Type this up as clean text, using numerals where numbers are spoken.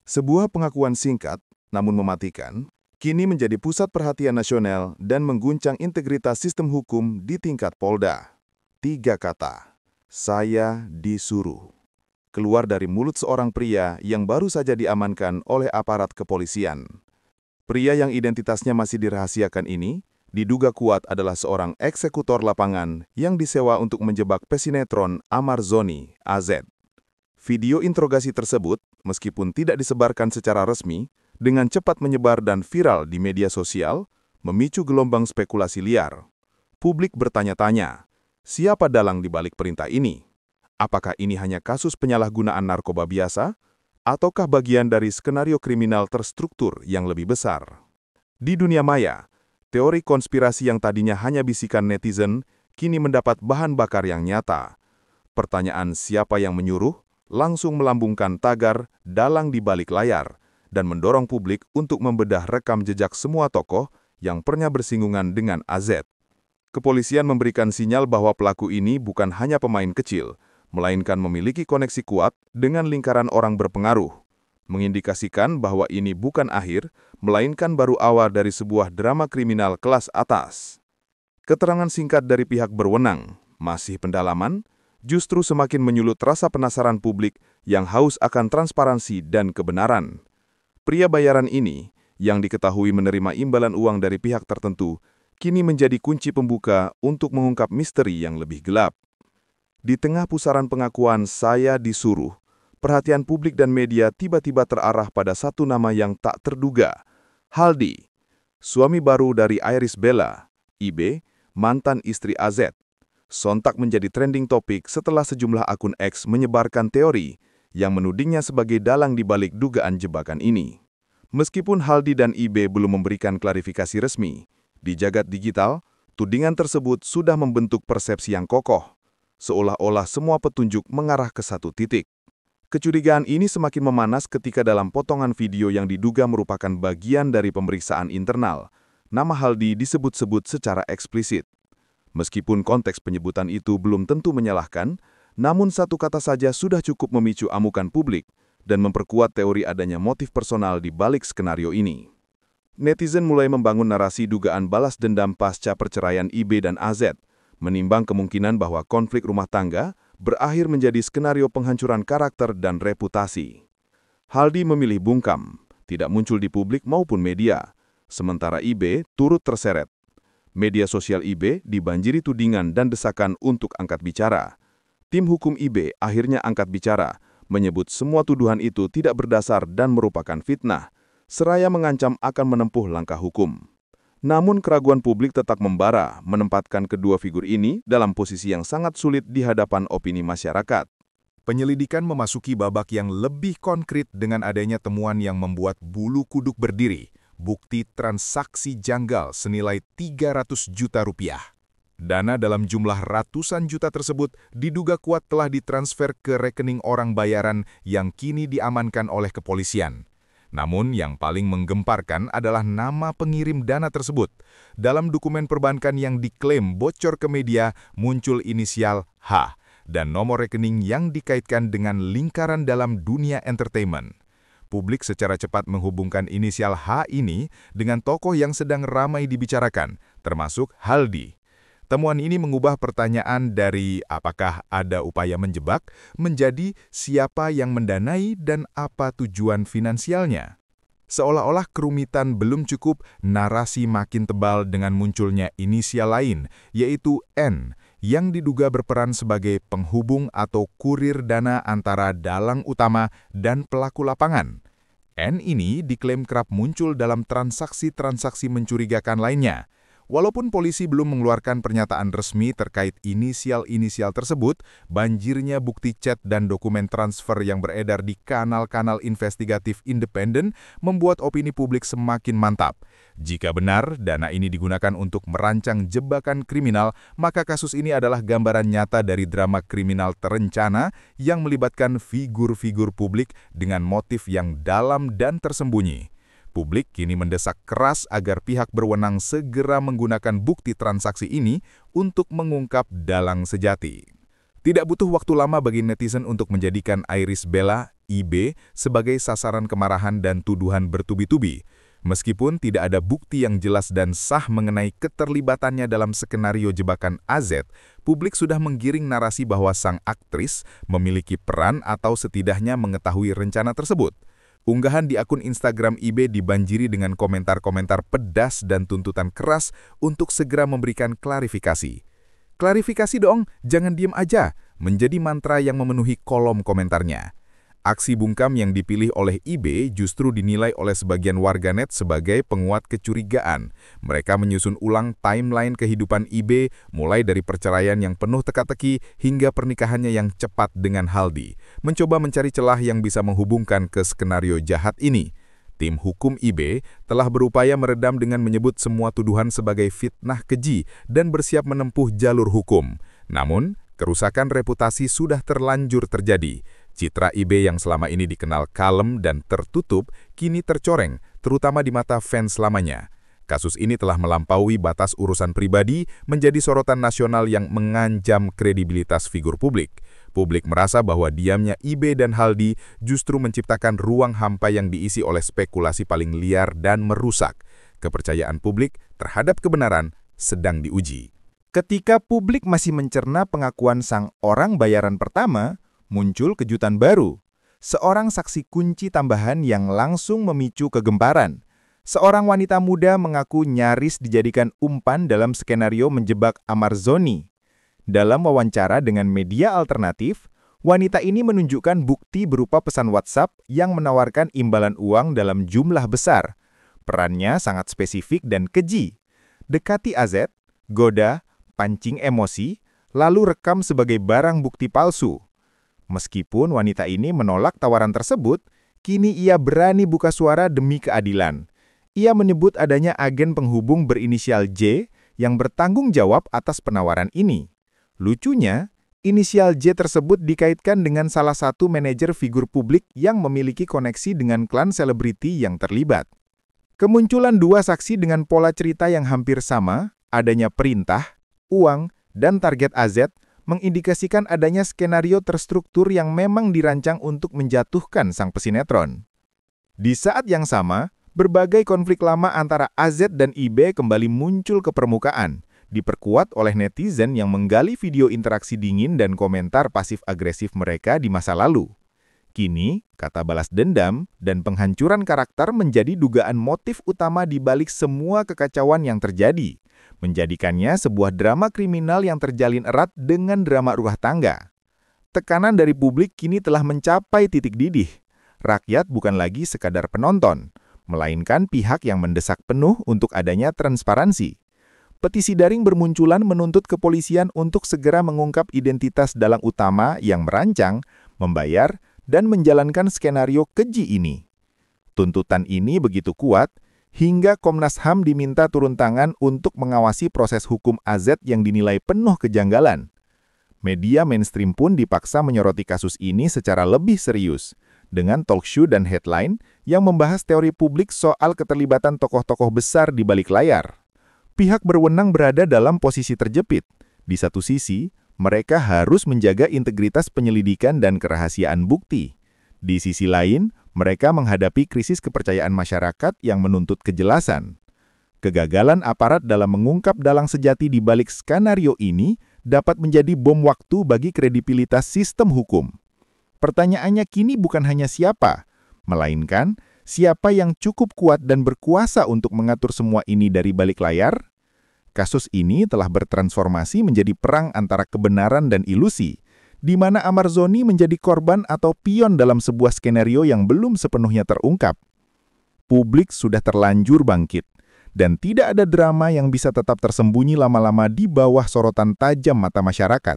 Sebuah pengakuan singkat, namun mematikan, kini menjadi pusat perhatian nasional dan mengguncang integritas sistem hukum di tingkat Polda. 3 kata, saya disuruh, keluar dari mulut seorang pria yang baru saja diamankan oleh aparat kepolisian. Pria yang identitasnya masih dirahasiakan ini diduga kuat adalah seorang eksekutor lapangan yang disewa untuk menjebak pesinetron Amar Zoni, AZ. Video interogasi tersebut, meskipun tidak disebarkan secara resmi, dengan cepat menyebar dan viral di media sosial, memicu gelombang spekulasi liar. Publik bertanya-tanya, siapa dalang di balik perintah ini? Apakah ini hanya kasus penyalahgunaan narkoba biasa, ataukah bagian dari skenario kriminal terstruktur yang lebih besar? Di dunia maya, teori konspirasi yang tadinya hanya bisikan netizen, kini mendapat bahan bakar yang nyata. Pertanyaan siapa yang menyuruh langsung melambungkan tagar dalang di balik layar dan mendorong publik untuk membedah rekam jejak semua tokoh yang pernah bersinggungan dengan AZ. Kepolisian memberikan sinyal bahwa pelaku ini bukan hanya pemain kecil, melainkan memiliki koneksi kuat dengan lingkaran orang berpengaruh, mengindikasikan bahwa ini bukan akhir, melainkan baru awal dari sebuah drama kriminal kelas atas. Keterangan singkat dari pihak berwenang, masih pendalaman, justru semakin menyulut rasa penasaran publik yang haus akan transparansi dan kebenaran. Pria bayaran ini, yang diketahui menerima imbalan uang dari pihak tertentu, kini menjadi kunci pembuka untuk mengungkap misteri yang lebih gelap. Di tengah pusaran pengakuan saya disuruh, perhatian publik dan media tiba-tiba terarah pada satu nama yang tak terduga, Haldi, suami baru dari Iris Bella, IB, mantan istri AZ. Sontak menjadi trending topik setelah sejumlah akun X menyebarkan teori yang menudingnya sebagai dalang di balik dugaan jebakan ini. Meskipun Haldi dan IB belum memberikan klarifikasi resmi, di jagat digital, tudingan tersebut sudah membentuk persepsi yang kokoh, seolah-olah semua petunjuk mengarah ke satu titik. Kecurigaan ini semakin memanas ketika dalam potongan video yang diduga merupakan bagian dari pemeriksaan internal, nama Haldi disebut-sebut secara eksplisit. Meskipun konteks penyebutan itu belum tentu menyalahkan, namun satu kata saja sudah cukup memicu amukan publik dan memperkuat teori adanya motif personal di balik skenario ini. Netizen mulai membangun narasi dugaan balas dendam pasca perceraian IB dan AZ, menimbang kemungkinan bahwa konflik rumah tangga berakhir menjadi skenario penghancuran karakter dan reputasi. Haldi memilih bungkam, tidak muncul di publik maupun media, sementara IB turut terseret. Media sosial IB dibanjiri tudingan dan desakan untuk angkat bicara. Tim hukum IB akhirnya angkat bicara, menyebut semua tuduhan itu tidak berdasar dan merupakan fitnah, seraya mengancam akan menempuh langkah hukum. Namun keraguan publik tetap membara, menempatkan kedua figur ini dalam posisi yang sangat sulit di hadapan opini masyarakat. Penyelidikan memasuki babak yang lebih konkret dengan adanya temuan yang membuat bulu kuduk berdiri. Bukti transaksi janggal senilai 300 juta rupiah. Dana dalam jumlah ratusan juta tersebut diduga kuat telah ditransfer ke rekening orang bayaran yang kini diamankan oleh kepolisian. Namun yang paling menggemparkan adalah nama pengirim dana tersebut. Dalam dokumen perbankan yang diklaim bocor ke media muncul inisial H dan nomor rekening yang dikaitkan dengan lingkaran dalam dunia entertainment. Publik secara cepat menghubungkan inisial H ini dengan tokoh yang sedang ramai dibicarakan, termasuk Haldi. Temuan ini mengubah pertanyaan dari apakah ada upaya menjebak menjadi siapa yang mendanai dan apa tujuan finansialnya. Seolah-olah kerumitan belum cukup, narasi makin tebal dengan munculnya inisial lain, yaitu N, yang diduga berperan sebagai penghubung atau kurir dana antara dalang utama dan pelaku lapangan. N ini diklaim kerap muncul dalam transaksi-transaksi mencurigakan lainnya. Walaupun polisi belum mengeluarkan pernyataan resmi terkait inisial-inisial tersebut, banjirnya bukti chat dan dokumen transfer yang beredar di kanal-kanal investigatif independen membuat opini publik semakin mantap. Jika benar dana ini digunakan untuk merancang jebakan kriminal, maka kasus ini adalah gambaran nyata dari drama kriminal terencana yang melibatkan figur-figur publik dengan motif yang dalam dan tersembunyi. Publik kini mendesak keras agar pihak berwenang segera menggunakan bukti transaksi ini untuk mengungkap dalang sejati. Tidak butuh waktu lama bagi netizen untuk menjadikan Iris Bella, IB sebagai sasaran kemarahan dan tuduhan bertubi-tubi. Meskipun tidak ada bukti yang jelas dan sah mengenai keterlibatannya dalam skenario jebakan AZ, publik sudah menggiring narasi bahwa sang aktris memiliki peran atau setidaknya mengetahui rencana tersebut. Unggahan di akun Instagram IB dibanjiri dengan komentar-komentar pedas dan tuntutan keras untuk segera memberikan klarifikasi. "Klarifikasi dong, jangan diem aja," menjadi mantra yang memenuhi kolom komentarnya. Aksi bungkam yang dipilih oleh IB justru dinilai oleh sebagian warganet sebagai penguat kecurigaan. Mereka menyusun ulang timeline kehidupan IB, mulai dari perceraian yang penuh teka-teki hingga pernikahannya yang cepat dengan Haldi, mencoba mencari celah yang bisa menghubungkan ke skenario jahat ini. Tim hukum IB telah berupaya meredam dengan menyebut semua tuduhan sebagai fitnah keji dan bersiap menempuh jalur hukum. Namun, kerusakan reputasi sudah terlanjur terjadi. Citra IB yang selama ini dikenal kalem dan tertutup, kini tercoreng, terutama di mata fans lamanya. Kasus ini telah melampaui batas urusan pribadi menjadi sorotan nasional yang mengancam kredibilitas figur publik. Publik merasa bahwa diamnya IB dan Haldi justru menciptakan ruang hampa yang diisi oleh spekulasi paling liar dan merusak. Kepercayaan publik terhadap kebenaran sedang diuji. Ketika publik masih mencerna pengakuan sang orang bayaran pertama, muncul kejutan baru. Seorang saksi kunci tambahan yang langsung memicu kegemparan. Seorang wanita muda mengaku nyaris dijadikan umpan dalam skenario menjebak Amarzoni. Dalam wawancara dengan media alternatif, wanita ini menunjukkan bukti berupa pesan WhatsApp yang menawarkan imbalan uang dalam jumlah besar. Perannya sangat spesifik dan keji. Dekati AZ, goda, pancing emosi, lalu rekam sebagai barang bukti palsu. Meskipun wanita ini menolak tawaran tersebut, kini ia berani buka suara demi keadilan. Ia menyebut adanya agen penghubung berinisial J yang bertanggung jawab atas penawaran ini. Lucunya, inisial J tersebut dikaitkan dengan salah satu manajer figur publik yang memiliki koneksi dengan klan selebriti yang terlibat. Kemunculan dua saksi dengan pola cerita yang hampir sama, adanya perintah, uang, dan target AZ, mengindikasikan adanya skenario terstruktur yang memang dirancang untuk menjatuhkan sang pesinetron. Di saat yang sama, berbagai konflik lama antara AZ dan IB kembali muncul ke permukaan, diperkuat oleh netizen yang menggali video interaksi dingin dan komentar pasif-agresif mereka di masa lalu. Kini, kata balas dendam dan penghancuran karakter menjadi dugaan motif utama di balik semua kekacauan yang terjadi, menjadikannya sebuah drama kriminal yang terjalin erat dengan drama rumah tangga. Tekanan dari publik kini telah mencapai titik didih. Rakyat bukan lagi sekadar penonton, melainkan pihak yang mendesak penuh untuk adanya transparansi. Petisi daring bermunculan menuntut kepolisian untuk segera mengungkap identitas dalang utama yang merancang, membayar, dan menjalankan skenario keji ini. Tuntutan ini begitu kuat, hingga Komnas HAM diminta turun tangan untuk mengawasi proses hukum AZ yang dinilai penuh kejanggalan. Media mainstream pun dipaksa menyoroti kasus ini secara lebih serius, dengan talkshow dan headline yang membahas teori publik soal keterlibatan tokoh-tokoh besar di balik layar. Pihak berwenang berada dalam posisi terjepit. Di satu sisi, mereka harus menjaga integritas penyelidikan dan kerahasiaan bukti. Di sisi lain, mereka menghadapi krisis kepercayaan masyarakat yang menuntut kejelasan. Kegagalan aparat dalam mengungkap dalang sejati di balik skenario ini dapat menjadi bom waktu bagi kredibilitas sistem hukum. Pertanyaannya kini bukan hanya siapa, melainkan siapa yang cukup kuat dan berkuasa untuk mengatur semua ini dari balik layar. Kasus ini telah bertransformasi menjadi perang antara kebenaran dan ilusi, di mana Amarzoni menjadi korban atau pion dalam sebuah skenario yang belum sepenuhnya terungkap. Publik sudah terlanjur bangkit, dan tidak ada drama yang bisa tetap tersembunyi lama-lama di bawah sorotan tajam mata masyarakat.